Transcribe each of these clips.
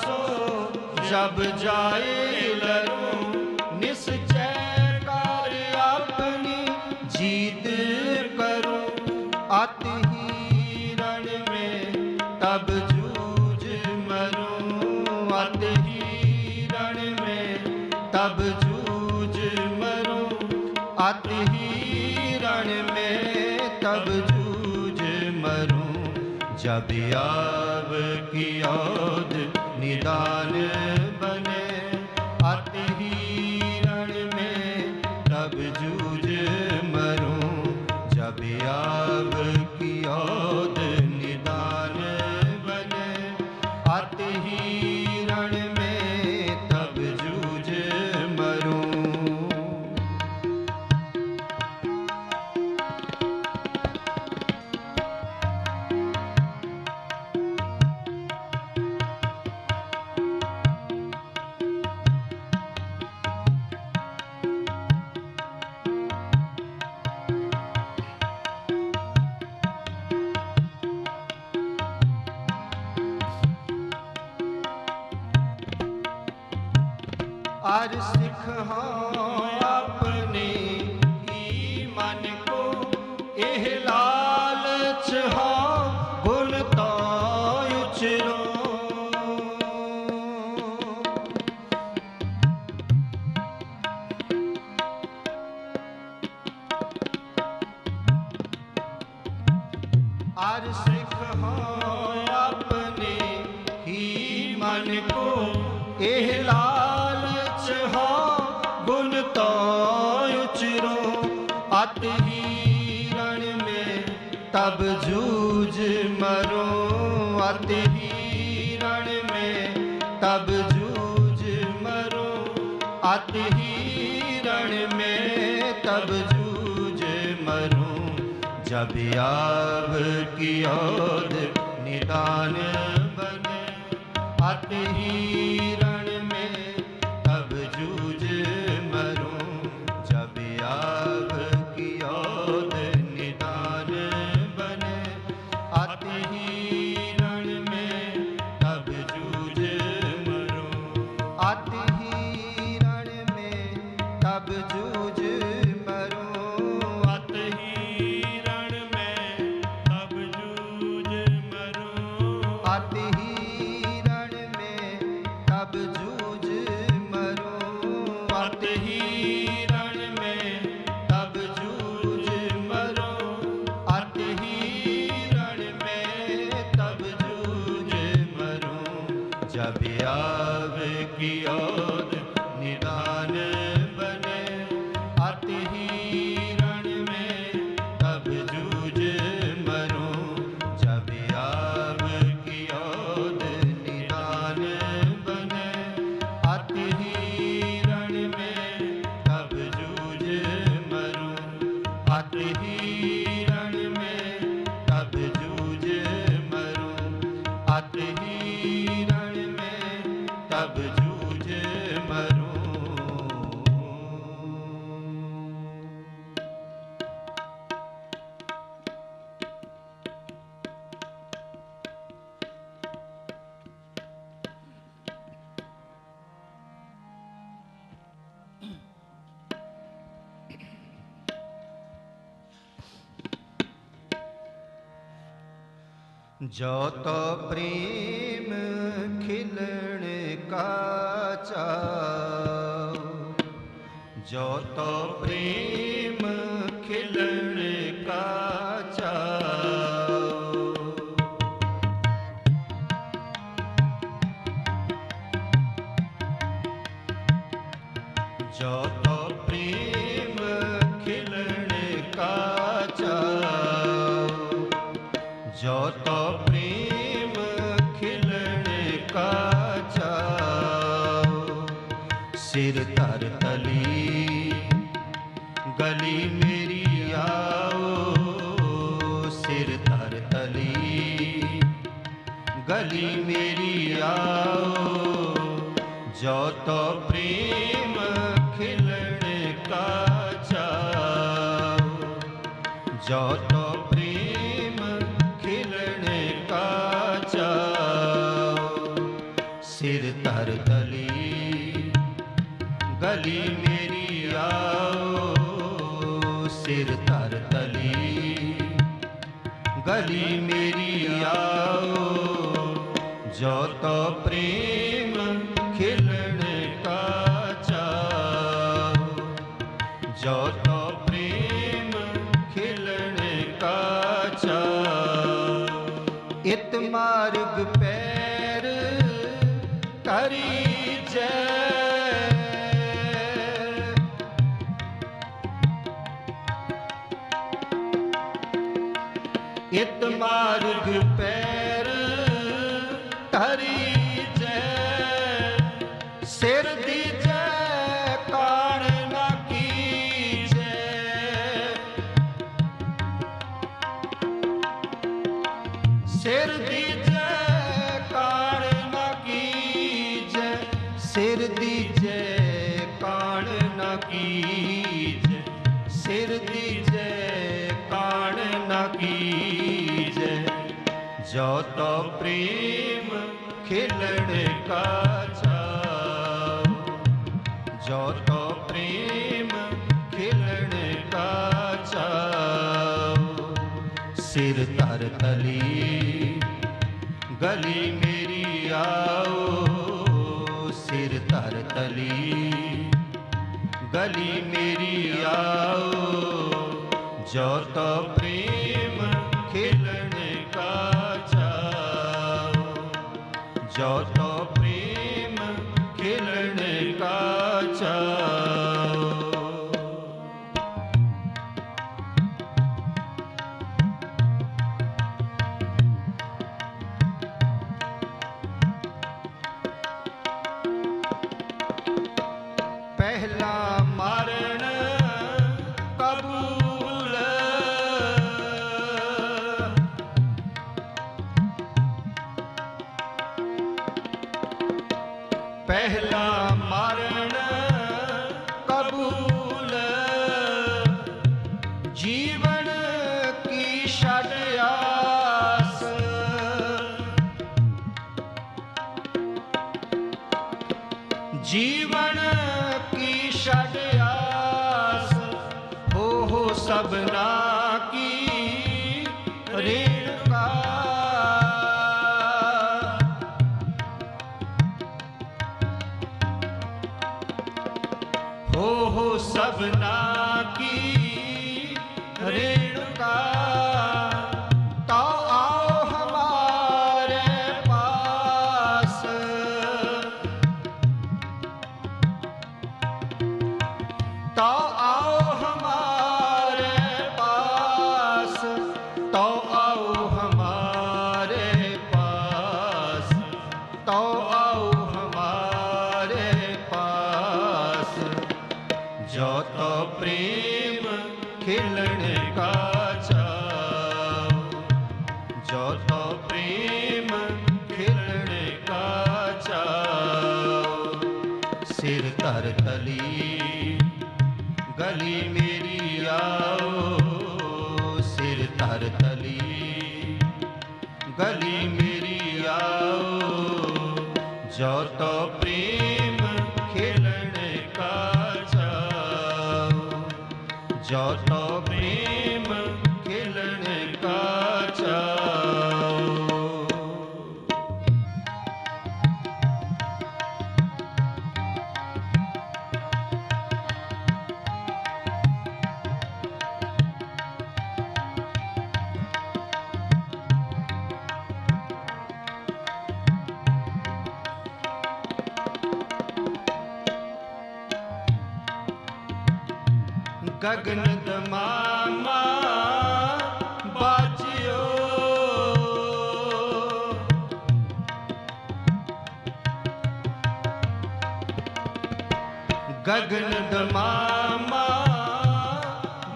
सो जब जाए लरूं निश्चय कार्य अपनी जीत करूं अति ही रण में तब जूझ मरूं अति ही रण में तब जूझ मरूं अति ही रण में तब जूझ मरूं जब याव की औध निदान बने अति ही रण में तब जूझ मरूं जब याव की औध निदान बने अति ही रण में तब जूझ मरूं। और सिख हाँ अपने ही मन को एह लालच हाँ गुण तो उचरो और सिख हाँ अपने ही मन को एह लालच हाँ गुण तो उचरो अति ही रण में तब जूझ मरो अति ही रण में तब जूझ मरो अति ही रण में तब जूझ मरो जब याव की औध निदान बने अति ही रण में तब जूझ मरूं जब याव की औध निदान बने अति ही रण में तब जूझ मरूं अति ही रण में तब जूझ मरूं अति ही रण में तब जूझ मरूं अति ही रण में तब जूझ मरूं अति ही रण में तब जूझ मरूं अति ही रण में तब जूझ मरूं जब याव की औध निदान बने अति ही रण में तब जूझ मरूं जब याव की औध निदान बने अति ही रण में तब जूझ मरूं अति ही रण में तब जूझ मरूं अति ही रण में तब जूझ मरूं। जो तो प्रेम खिलण का चाओ जो तो प्रेम खिलण का चाओ जो तो प्रेम खिलण का चाओ जो तो प्रेम खिलण का चाओ सिर तर तली गली मेरी आओ सिर तर तली गली मेरी आओ जो तो प्रेम खिलण का चाओ जो तो प्रेम खिलण का चाओ सिर तर तली गली मेरी आओ, सिर तर तली गली मेरी आओ, जो तो प्रेम खिलन का चाहो, जो तो प्रेम खिलन का चाहो। इत मार्ग पैर करी जय, इत मार्ग पैर करी जय, सिर दीजै काण न कीजै, सिर दीजै काण न कीजै, सिर दीजै काण न कीजै, सिर दीजै काण न कीजै, जो तो प्रेम खिलन का चाहो, जो तो प्रेम खिलन का चाहो। सिर तर तली गली मेरी आओ, सिर तर तली गली मेरी आओ, जो तो प्रेम खिलन का चाहो, जो तो प्रेम खिलन का चाहो। पहला मारण कबूल, पहला मारण कबूल, जीवन की षड आस, जीवन की षड आस, हो सबना की रेणुका, हो सबना की रेणुका, तो आओ हमारे पास, तो आओ हमारे पास, तो आओ हमारे पास, तो आओ हमारे पास, जो तो प्रेम खिलन का चाहो, जो तो प्रेम खिलन का चाहो। सिर तर तली गली मेरी आओ, सिर तर तली गली मेरी आओ, जो तो प्रेम खिलन का चाहो, जो तो प्रेम खिलन का चाहो। गगन दमामा बाजियो, गगन दमामा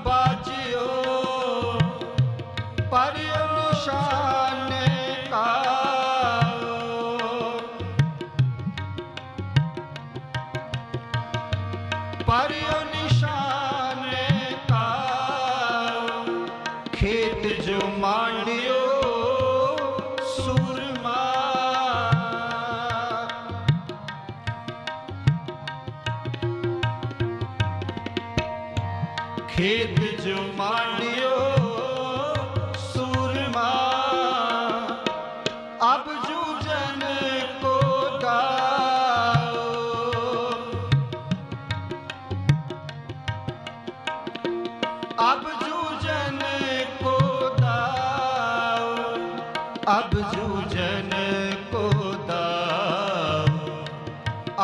बाजियो, पर निशान का, पर निशान का, खेत जो मांडियो सूरमा, खेत जो मांडियो सूरमा, अब जूझन को दाओ। अब जूझन को दाओ, अब जूझन को दाओ,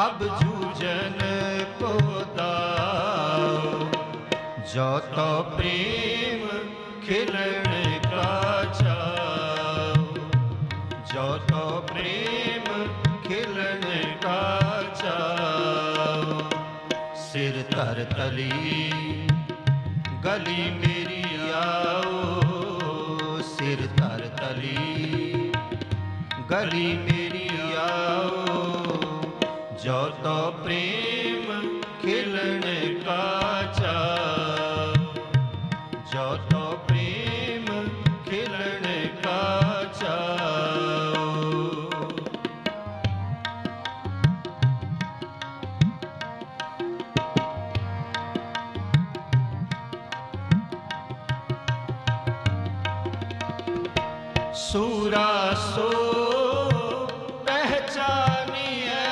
अब जूझन को दाओ। जो तो प्रेम खिलन का चाओ, जो तो प्रेम खिलन का चाओ। सिर तर तली गली मेरी आओ, सिर तर तली गली मेरी आओ। जो तो प्रेम खिलन का चाओ, जो तो प्रेम खिलन का चाओ। सूरा सो पहचानिए,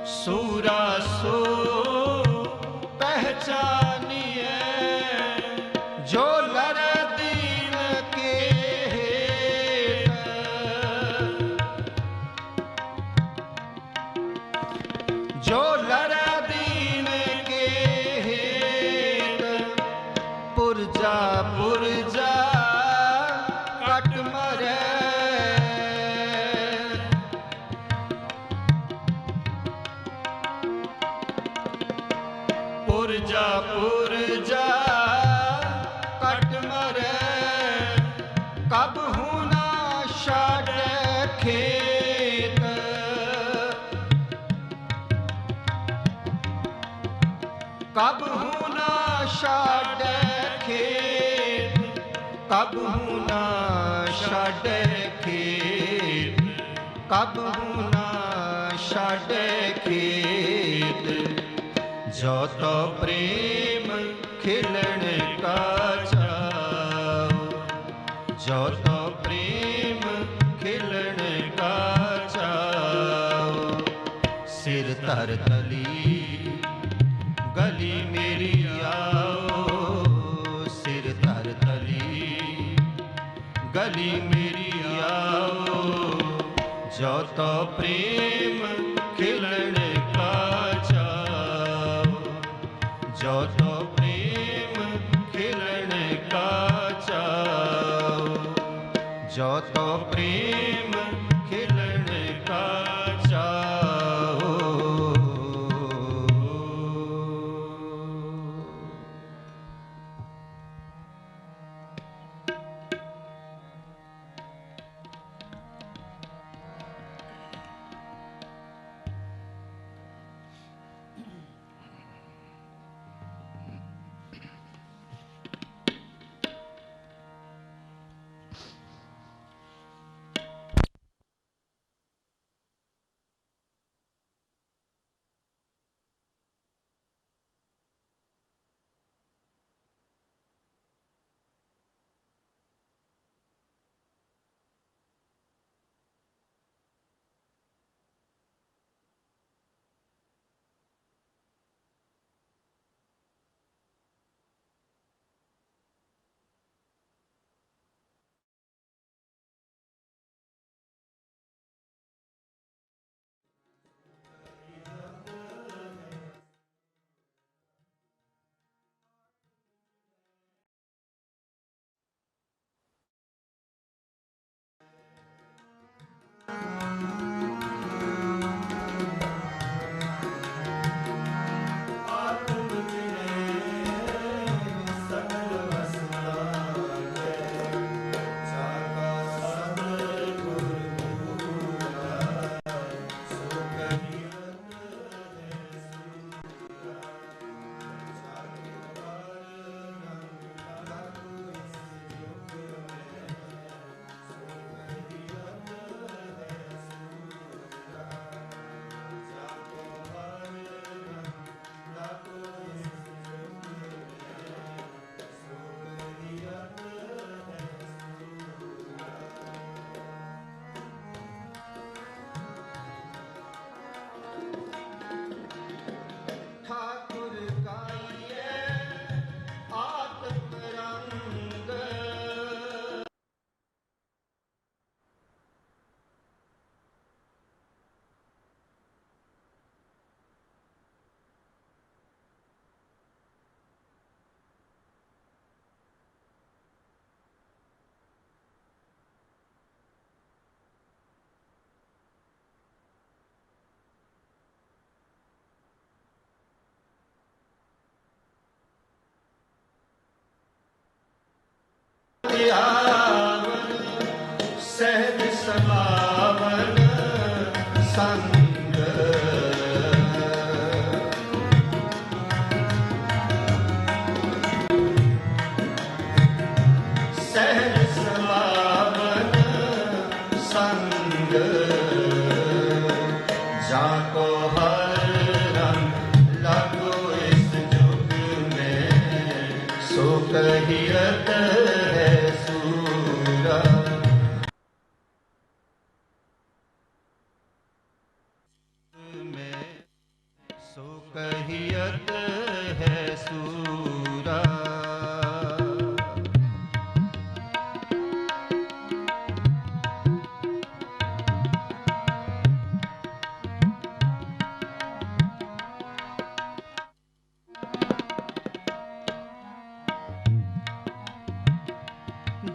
सूरा सो पहचानिए। जो लर दीन के हेत, जो लर दीन के हेत। पुरजा पुरजा कट मरे, पुरजा पुरजा कट मरे। कब हूँ ना शाड खेत, कब हूँ ना शाड खेत, कब हूँ ना शाड खेत, कब हूँ ना शाड खेत। जो तो प्रेम खिलन का चाओ, जो तो प्रेम खिलन का चाओ। सिर तर तली गली मेरी आओ, सिर तर तली गली मेरी आओ। जो तो प्रेम खिलन का चाओ, जो तो प्रेम खिलन का चाओ, जो तो प्रेम खिलन का चाओ।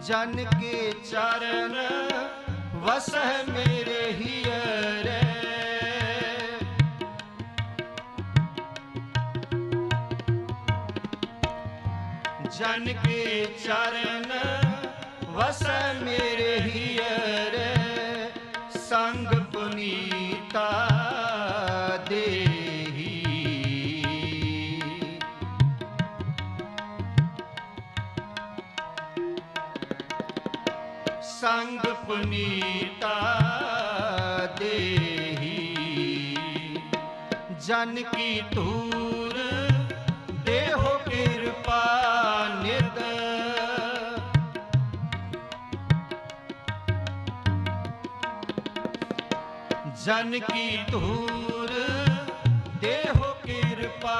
जन के चरण वसह मेरे हियरे। जन के चरण वसह मेरे हियरे। संग पुनीता देही। संग पुनीता देही। जन की धूर देहो कृपा निद। जन की धूर देहो कृपा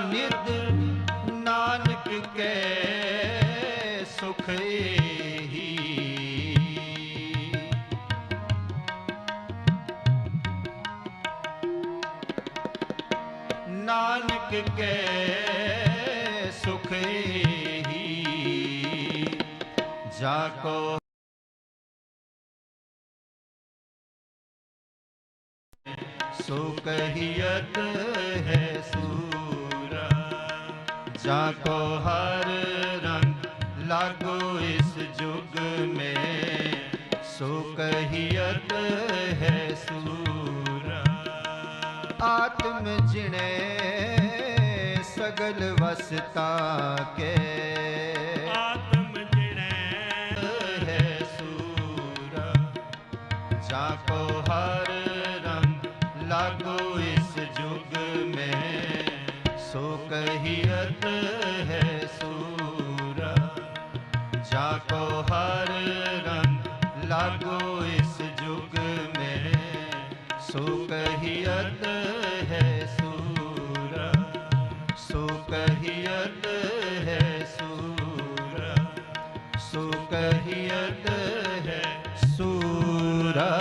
निद। नानक के सुख एही। नानक के सुख एही। जाको सो कहियत है सूरा। जाको हर रंग लागो इस जुग में। सो कहियत है सूरा। आत्म जिणे सगल वसता के। आत्म जिणे है सूरा। जाको हर रंग लागो इस जुग में। सो कहियत है सूरा। जाको हर रंग लागो इस जुग में। सो कहियत है सूरा। सो कहियत है सूरा। सो कहियत है सूरा।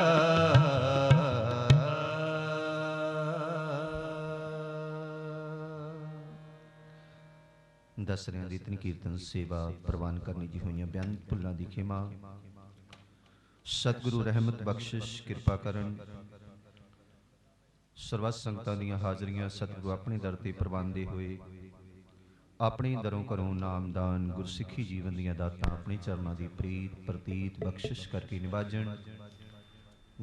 दसरियां दी इतनी कीर्तन सेवा प्रवान करनी जी हुई बेअंत भुल्लां दी खिमा। सतगुरु रहमत बख्शिश किरपा करन। सर्वत संगतां दीयां हाजरियां सतगुरु अपने दर ते प्रवानदे होए। अपने दरों घरों नामदान गुरसिੱਖੀ जीवन दीयां दातां अपने चरनां दी प्रीत प्रतीत बख्शिश करके निभाजन।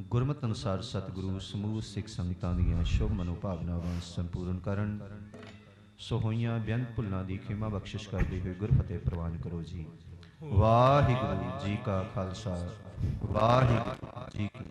गुरमत अनुसार सतगुरु समूह सिख संगतां दीयां शुभ मनोभावनावां संपूर्ण करन। सो होइयां बेअंत भुल्लां दी खिमा बख्शिश करते हुए गुरफतेह प्रवान करो जी। वाहिगुरू जी का खालसा वाहिगुरू जी की